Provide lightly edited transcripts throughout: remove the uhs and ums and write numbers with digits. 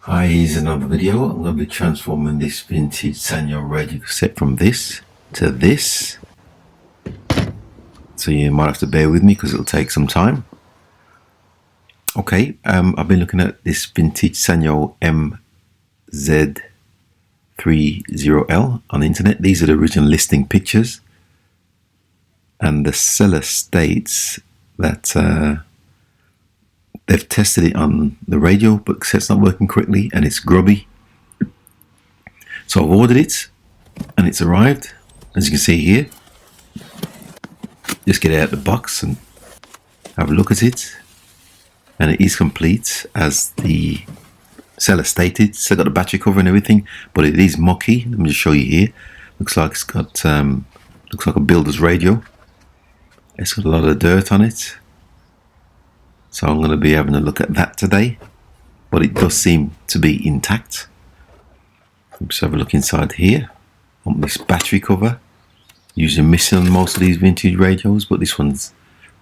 Hi, here's another video. I'm going to be transforming this vintage Sanyo radio cassette from this to this. So you might have to bear with me because it'll take some time. Okay, I've been looking at this vintage Sanyo Z30L on the internet. These are the original listing pictures. And the seller states that they've tested it on the radio, but the cassette's not working correctly and it's grubby. So I've ordered it and it's arrived, as you can see here. Just get it out of the box and have a look at it. And it is complete as the seller stated. It's got a battery cover and everything, but it is mucky. Let me just show you here. Looks like it's got looks like a builder's radio. It's got a lot of dirt on it. So I'm going to be having a look at that today, but it does seem to be intact. Let's have a look inside here on this battery cover. Usually missing on most of these vintage radios, but this one's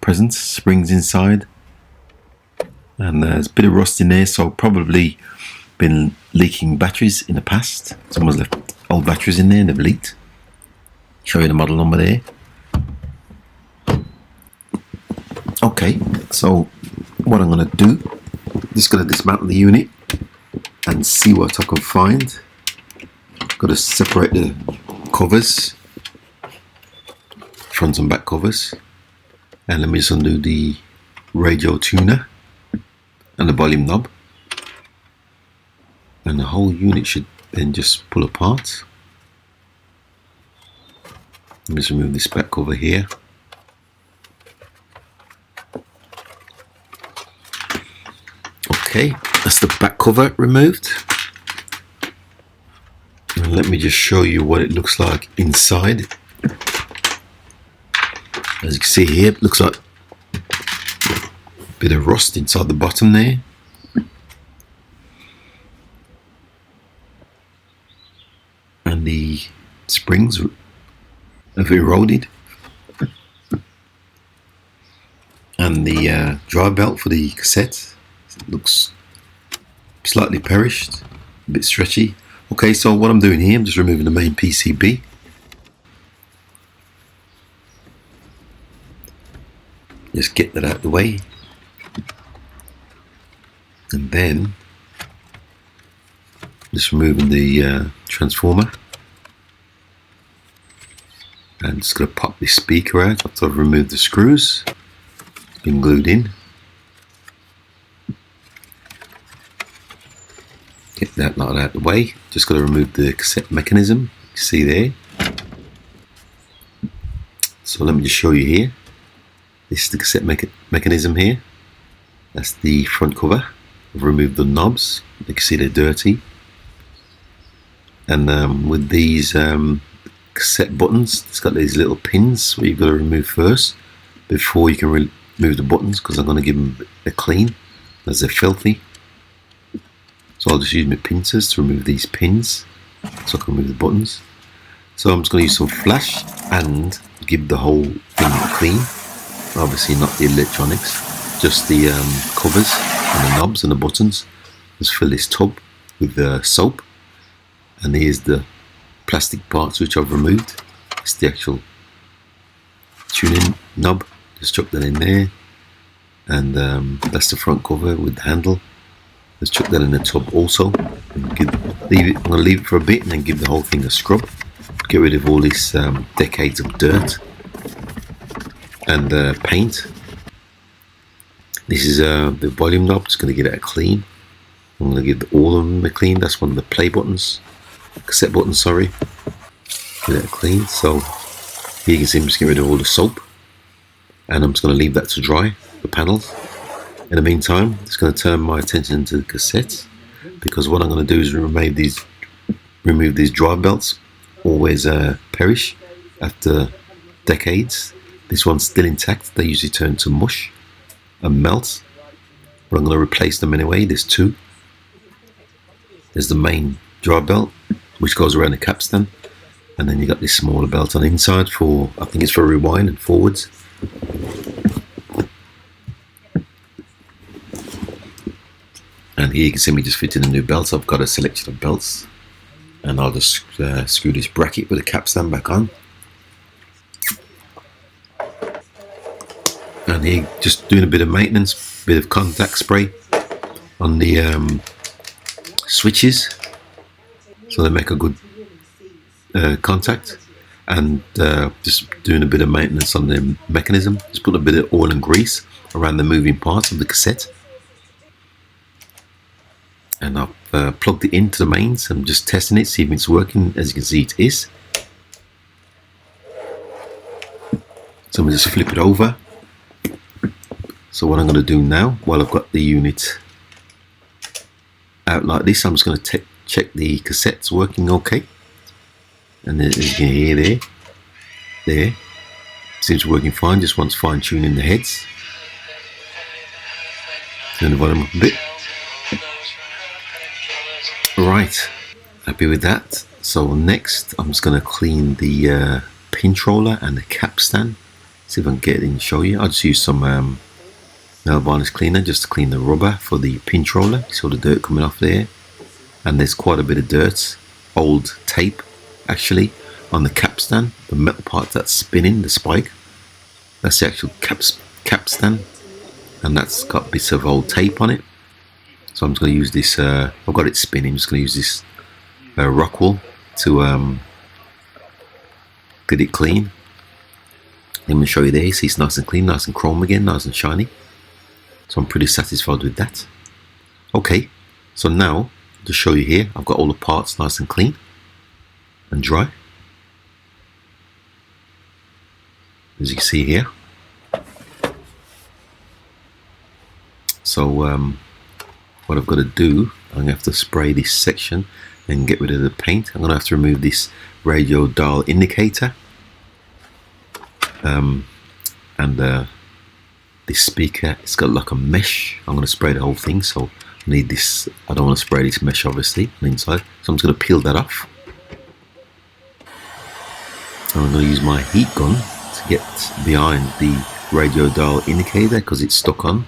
present. Springs inside, and there's a bit of rust in there, so probably been leaking batteries in the past. Someone's left old batteries in there and they've leaked. Show you the model number there. Okay, so what I'm going to do, just going to dismantle the unit and see what I can find. Got to separate the covers, front and back covers, and let me just undo the radio tuner and the volume knob, and the whole unit should then just pull apart. Let me just remove this back cover here. Okay, that's the back cover removed. And let me just show you what it looks like inside. As you can see here, it looks like a bit of rust inside the bottom there. And the springs have eroded. And the drive belt for the cassette looks slightly perished, a bit stretchy. Okay, so what I'm doing here, I'm just removing the main PCB. Just get that out of the way. And then just removing the transformer. And just going to pop this speaker out after I've removed the screws. It's been glued in. Get that lot out of the way. Just got to remove the cassette mechanism. You see there. So let me just show you here. This is the cassette mechanism here. That's the front cover. I've removed the knobs. You can see they're dirty. And with these cassette buttons, it's got these little pins where you've got to remove first before you can remove the buttons, because I'm going to give them a clean as they're filthy. So I'll just use my pincers to remove these pins so I can remove the buttons. So I'm just going to use some flash and give the whole thing a clean. Obviously not the electronics, just the covers and the knobs and the buttons. Just fill this tub with the soap, and here's the plastic parts which I've removed. It's the actual tuning knob, just chuck that in there, and that's the front cover with the handle. Let's chuck that in the tub also. I'm going to leave it for a bit and then give the whole thing a scrub. Get rid of all this decades of dirt and paint. This is the volume knob. Just going to get it a clean. I'm going to give all of them a clean. That's one of the play buttons, cassette buttons, sorry. Get it a clean. So here you can see I'm just getting rid of all the soap, and I'm just going to leave that to dry, the panels. In the meantime, I'm just going to turn my attention to the cassettes, because what I'm going to do is remove these drive belts. Always perish after decades. This one's still intact. They usually turn to mush and melt, but I'm going to replace them anyway. There's two. There's the main drive belt, which goes around the capstan, and then you got this smaller belt on the inside for, I think it's for rewind and forwards. And here you can see me just fitting the new belts. I've got a selection of belts, and I'll just screw this bracket with the capstan back on. And here just doing a bit of maintenance, bit of contact spray on the switches so they make a good contact, and just doing a bit of maintenance on the mechanism. Just put a bit of oil and grease around the moving parts of the cassette, and I've plugged it into the mains. I'm just testing it, see if it's working. As you can see, it is. So I'm just flip it over. So what I'm going to do now, while I've got the unit out like this, I'm just going to check the cassette's working okay. And as you can hear there, seems working fine. Just wants fine tuning the heads. Turn the volume up a bit. Right, happy with that. So next, I'm just going to clean the pinch roller and the capstan. See if I can get it in and show you. I'll just use some nail varnish cleaner just to clean the rubber for the pinch roller. You saw the dirt coming off there, and there's quite a bit of dirt, old tape actually, on the capstan, the metal part that's spinning, the spike. That's the actual capstan, and that's got bits of old tape on it. So I'm just going to use this, I've got it spinning, I'm just going to use this rock wool to get it clean. Let me show you there. You see it's nice and clean, nice and chrome again, nice and shiny. So I'm pretty satisfied with that. Okay, so now to show you here, I've got all the parts nice and clean and dry, as you can see here. So what I've got to do, I'm going to have to spray this section and get rid of the paint. I'm going to have to remove this radio dial indicator, and this speaker, it's got like a mesh. I'm going to spray the whole thing, so I need this. I don't want to spray this mesh obviously on the inside, so I'm just going to peel that off. And I'm going to use my heat gun to get behind the radio dial indicator because it's stuck on.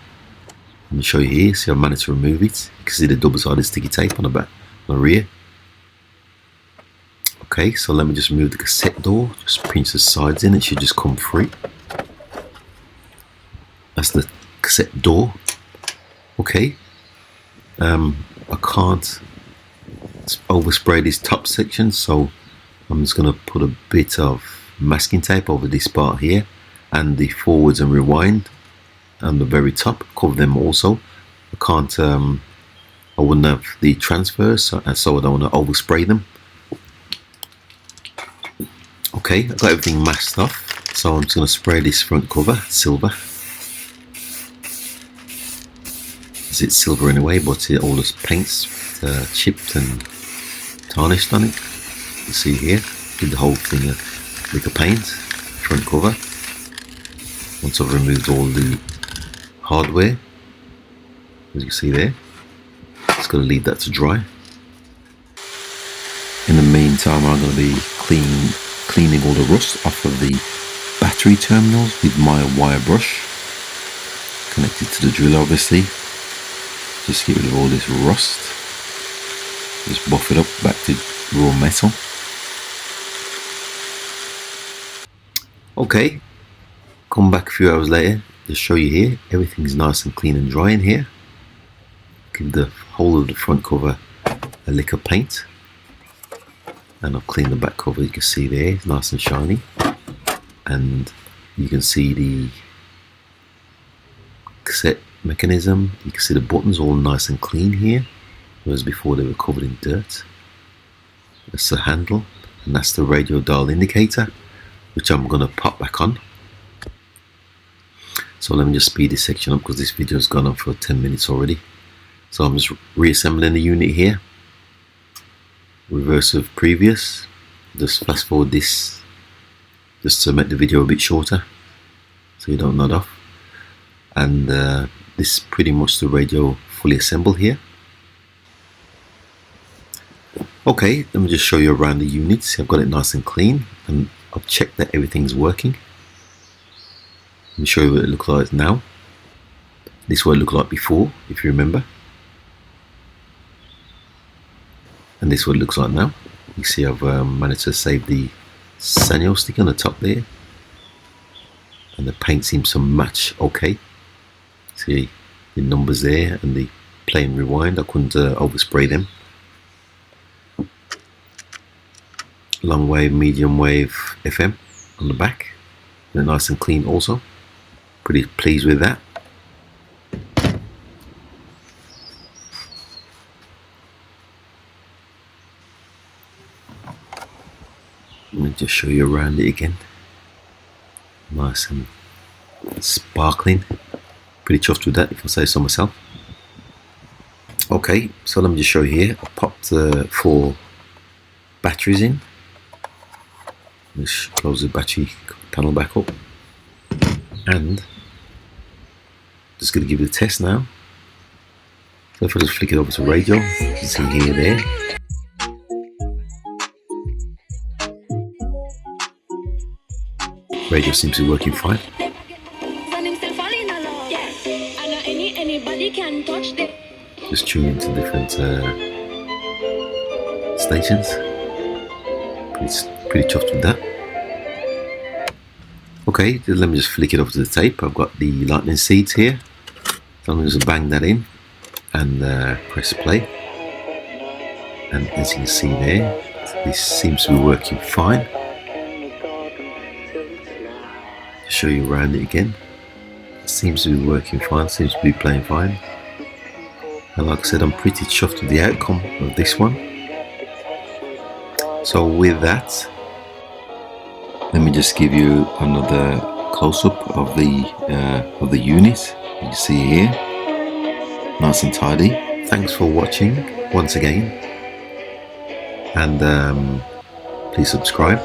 Let me show you here. See, I managed to remove it. You can see the double-sided sticky tape on the back, on the rear. Okay, so let me just remove the cassette door. Just pinch the sides in. It should just come free. That's the cassette door. Okay. I can't overspray this top section, so I'm just going to put a bit of masking tape over this part here, and the forwards and rewind on the very top, cover them also. I can't, I wouldn't have the transfers, so I don't want to overspray them. Okay, I've got everything masked off, so I'm just going to spray this front cover silver. It's silver anyway, but all this paint's chipped and tarnished on it. You see here, did the whole thing a lick of paint, front cover. Once I've removed all the hardware, as you can see there, just got to leave that to dry. In the meantime, I'm going to be cleaning all the rust off of the battery terminals with my wire brush, connected to the drill obviously. Just get rid of all this rust. Just buff it up back to raw metal. Okay, come back a few hours later to show you here. Everything's nice and clean and dry in here. Give the whole of the front cover a lick of paint, and I've cleaned the back cover. You can see there, it's nice and shiny, and you can see the cassette mechanism. You can see the buttons all nice and clean here, whereas before they were covered in dirt. That's the handle, and that's the radio dial indicator, which I'm going to pop back on. So let me just speed this section up because this video has gone on for 10 minutes already. So I'm just reassembling the unit here. Reverse of previous. Just fast forward this just to make the video a bit shorter so you don't nod off. And this is pretty much the radio fully assembled here. Okay, let me just show you around the unit. See, I've got it nice and clean, and I've checked that everything's working. Let me show you what it looks like now. This is what it looked like before, if you remember. And this is what it looks like now. You see I've managed to save the Sanyo stick on the top there, and the paint seems to match okay. See the numbers there and the play and rewind. I couldn't overspray them. Long wave, medium wave, FM on the back. They're nice and clean also. Pretty pleased with that. Let me just show you around it again. Nice and sparkling. Pretty chuffed with that, if I say so myself. Okay, so let me just show you here. I popped 4 batteries in. Let's close the battery panel back up. And just going to give it a test now. So if I just flick it over to radio, you can see here, there. Radio seems to be working fine. Just tune into different stations. Pretty chuffed with that. Okay, let me just flick it over to the tape. I've got the lightning seeds here. So I'm just bang that in and press play. And as you can see there, this seems to be working fine. Show you around it again. It seems to be working fine, seems to be playing fine. And like I said, I'm pretty chuffed with the outcome of this one. So with that, let me just give you another close-up of the unit. You can see here, nice and tidy. Thanks for watching once again, and please subscribe.